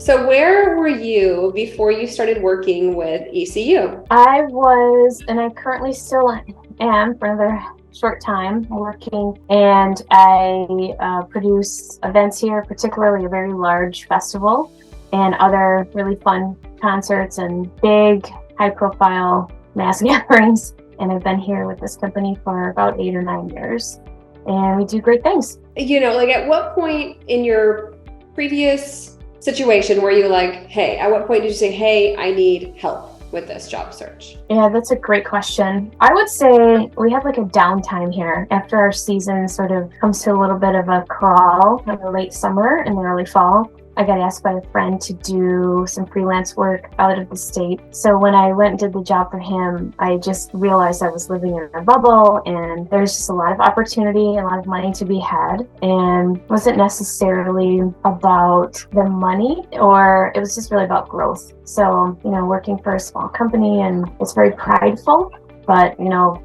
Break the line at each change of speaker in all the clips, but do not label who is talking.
So where were you before you started working with ECU?
I was, and I currently still am for another short time working, and I produce events here, particularly a very large festival and other really fun concerts and big high profile mass gatherings. And I've been here with this company for about 8 or 9 years, and we do great things.
Like at what point in your previous situation were you like, hey, at what point did you say, hey, I need help with this job search?
Yeah, that's a great question. I would say we have like a downtime here after our season sort of comes to a little bit of a crawl in the late summer and the early fall. I got asked by a friend to do some freelance work out of the state. So when I went and did the job for him, I just realized I was living in a bubble and there's just a lot of opportunity, a lot of money to be had, and wasn't necessarily about the money, or it was just really about growth. So, working for a small company, and it's very prideful, but,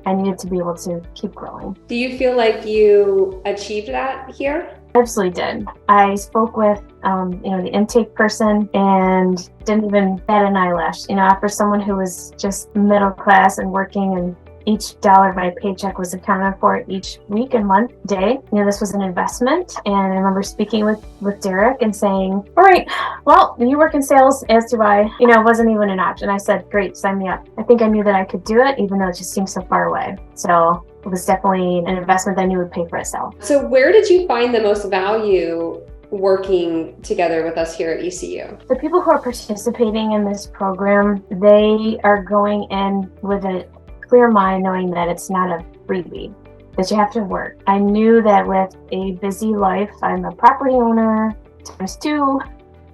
I needed to be able to keep growing.
Do you feel like you achieved that here?
Absolutely did. I spoke with, the intake person and didn't even bat an eyelash. For someone who was just middle class and working, and each dollar of my paycheck was accounted for each week and month, day. This was an investment. And I remember speaking with Derek and saying, all right, well, you work in sales, as do I. It wasn't even an option. I said, great, sign me up. I think I knew that I could do it, even though it just seemed so far away. So it was definitely an investment that I knew would pay for itself.
So where did you find the most value working together with us here at ECU?
The people who are participating in this program, they are going in with a clear mind, knowing that it's not a freebie, that you have to work. I knew that with a busy life, I'm a property owner, ×2,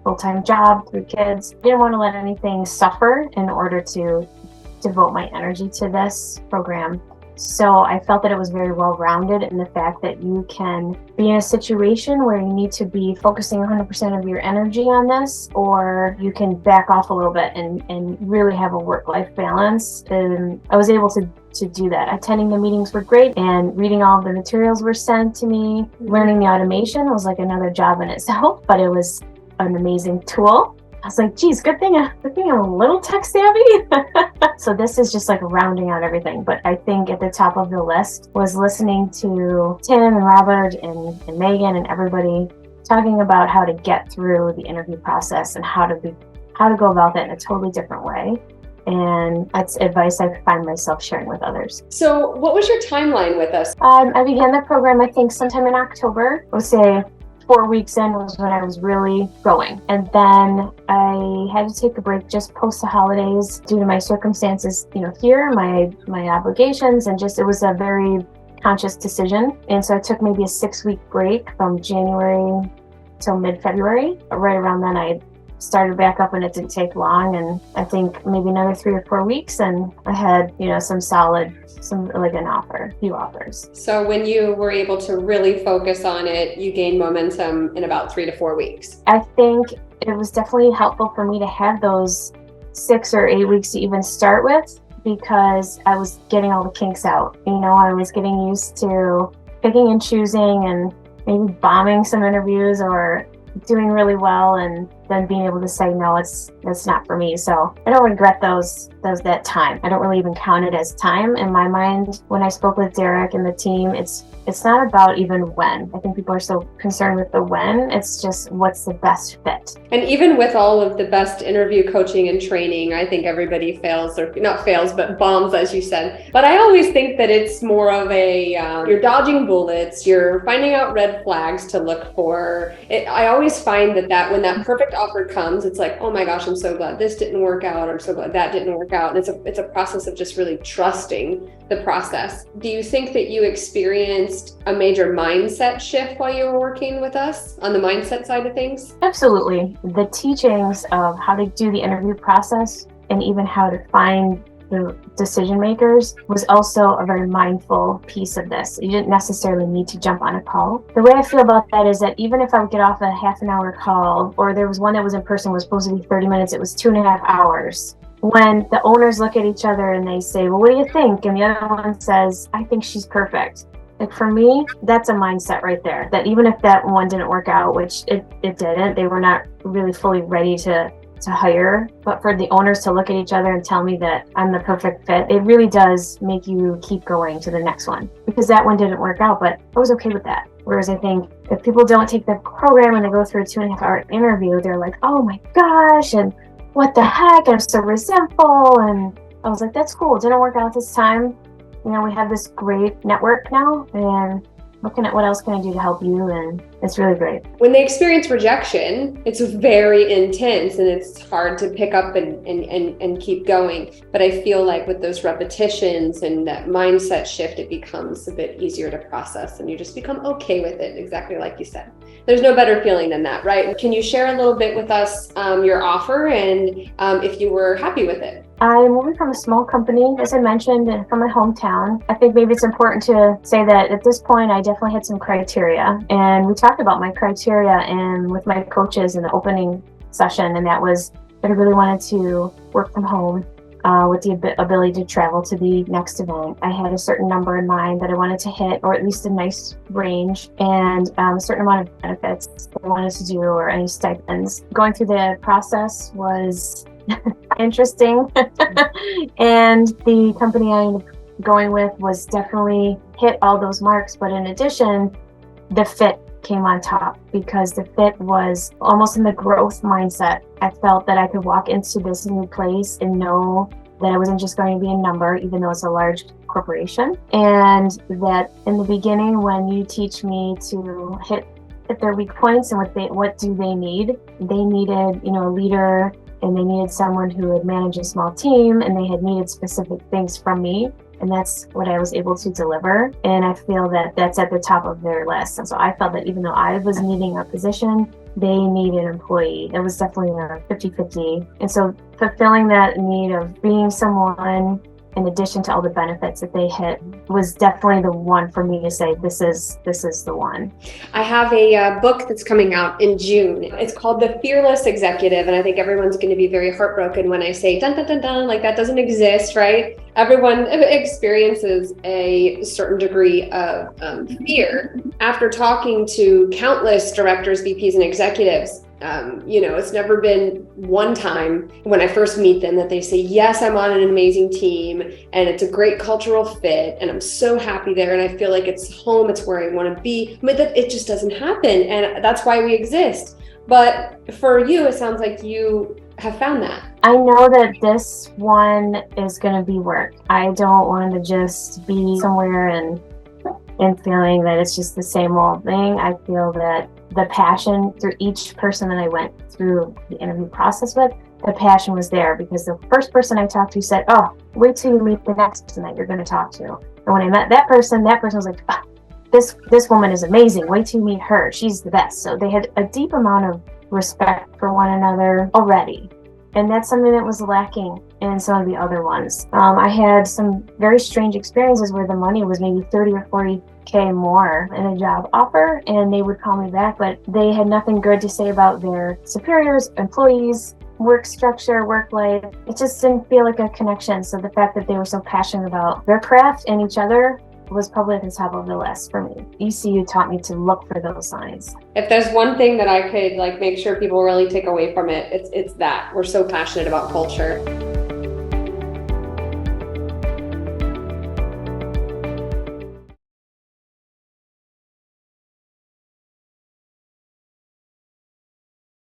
full-time job, 3 kids. I didn't want to let anything suffer in order to devote my energy to this program. So I felt that it was very well-rounded in the fact that you can be in a situation where you need to be focusing 100% of your energy on this, or you can back off a little bit and really have a work-life balance. And I was able to do that. Attending the meetings were great, and reading all of the materials were sent to me. Learning the automation was like another job in itself, but it was an amazing tool. I was like, geez, good thing I'm a little tech savvy. So this is just like rounding out everything. But I think at the top of the list was listening to Tim and Robert and Megan and everybody talking about how to get through the interview process and how to go about that in a totally different way. And that's advice I find myself sharing with others.
So what was your timeline with us?
I began the program, I think, sometime in October. I would say 4 weeks in was when I was really going. And then I had to take a break just post the holidays due to my circumstances, here, my obligations, and just, it was a very conscious decision. And so I took maybe a 6-week break from January till mid-February. Right around then I started back up, and it didn't take long. And I think maybe another 3 or 4 weeks, and I had, a few offers.
So when you were able to really focus on it, you gained momentum in about 3 to 4 weeks.
I think it was definitely helpful for me to have those 6 or 8 weeks to even start with, because I was getting all the kinks out. I was getting used to picking and choosing and maybe bombing some interviews or doing really well, and then being able to say, no, that's not for me. So I don't regret that time. I don't really even count it as time in my mind. When I spoke with Derek and the team, it's not about even when. I think people are so concerned with the when. It's just what's the best fit.
And even with all of the best interview coaching and training, I think everybody fails, or not fails, but bombs, as you said. But I always think that it's more of a, you're dodging bullets, you're finding out red flags to look for. I always find that when that perfect offer comes, it's like, oh my gosh, I'm so glad this didn't work out, or I'm so glad that didn't work out. And it's a process of just really trusting the process. Do you think that you experienced a major mindset shift while you were working with us on the mindset side of things?
Absolutely. The teachings of how to do the interview process and even how to find the decision makers was also a very mindful piece of this. You didn't necessarily need to jump on a call. The way I feel about that is that even if I would get off a half an hour call, or there was one that was in person, was supposed to be 30 minutes, it was 2.5 hours. When the owners look at each other and they say, well, what do you think? And the other one says, I think she's perfect. Like for me, that's a mindset right there, that even if that one didn't work out, which it didn't, they were not really fully ready to hire, but for the owners to look at each other and tell me that I'm the perfect fit, it really does make you keep going to the next one, because that one didn't work out, but I was okay with that. Whereas I think if people don't take the program and they go through a 2.5-hour interview, they're like, oh my gosh, and what the heck, I'm so resentful. And I was like, that's cool, it didn't work out this time. You know, we have this great network now, and looking at what else can I do to help you, and it's really great.
When they experience rejection, it's very intense and it's hard to pick up and keep going. But I feel like with those repetitions and that mindset shift, it becomes a bit easier to process and you just become okay with it, exactly like you said. There's no better feeling than that, right? Can you share a little bit with us your offer and if you were happy with it?
I'm moving from a small company, as I mentioned, and from my hometown. I think maybe it's important to say that at this point, I definitely had some criteria. And we talked about my criteria and with my coaches in the opening session, and that was that I really wanted to work from home with the ability to travel to the next event. I had a certain number in mind that I wanted to hit, or at least a nice range, and a certain amount of benefits that I wanted to do, or any stipends. Going through the process was interesting. And the company I ended up going with was definitely hit all those marks. But in addition, the fit came on top, because the fit was almost in the growth mindset. I felt that I could walk into this new place and know that I wasn't just going to be a number, even though it's a large corporation. And that in the beginning, when you teach me to hit their weak points and what do they need, they needed, a leader, and they needed someone who would manage a small team, and they had needed specific things from me. And that's what I was able to deliver. And I feel that that's at the top of their list. And so I felt that even though I was needing a position, they needed an employee. It was definitely a 50-50. And so fulfilling that need of being someone, in addition to all the benefits that they hit, was definitely the one for me to say, this is the one.
I have a book that's coming out in June. It's called The Fearless Executive. And I think everyone's going to be very heartbroken when I say, dun, dun, dun, dun, like that doesn't exist, right? Everyone experiences a certain degree of fear. After talking to countless directors, VPs, and executives, it's never been one time when I first meet them that they say, yes, I'm on an amazing team and it's a great cultural fit and I'm so happy there and I feel like it's home, it's where I want to be. But it just doesn't happen, and that's why we exist. But for you, it sounds like you have found that.
I know that this one is going to be work. I don't want to just be somewhere and feeling that it's just the same old thing. I feel that the passion through each person that I went through the interview process with, the passion was there, because the first person I talked to said, oh, wait till you meet the next person that you're going to talk to. And when I met that person was like, oh, this woman is amazing. Wait till you meet her. She's the best. So they had a deep amount of respect for one another already. And that's something that was lacking in some of the other ones. I had some very strange experiences where the money was maybe 30 or 40K more in a job offer, and they would call me back, but they had nothing good to say about their superiors, employees, work structure, work life. It just didn't feel like a connection. So the fact that they were so passionate about their craft and each other was probably at the top of the list for me. ECU taught me to look for those signs.
If there's one thing that I could make sure people really take away from it, it's that we're so passionate about culture.